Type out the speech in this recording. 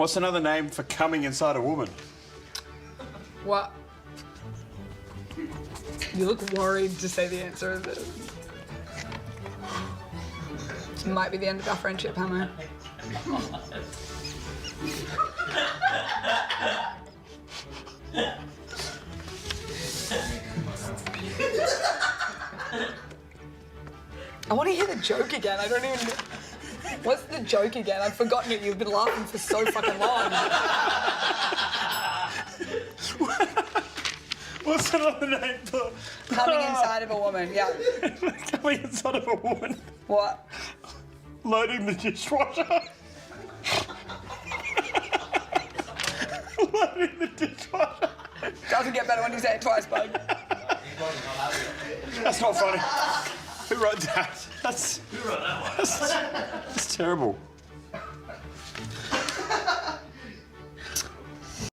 What's another name for coming inside a woman? What? You look worried to say the answer of this. It might be the end of our friendship, Hammer. I want to hear the joke again. I don't even... What's the joke again? I've forgotten it. You've been laughing for so fucking long. What's another name for... Coming inside of a woman, yeah. Coming inside of a woman. What? Loading the dishwasher. Loading the dishwasher. Doesn't get better when you say it twice, bud. That's not funny. Who wrote that? Who wrote that one? That's terrible.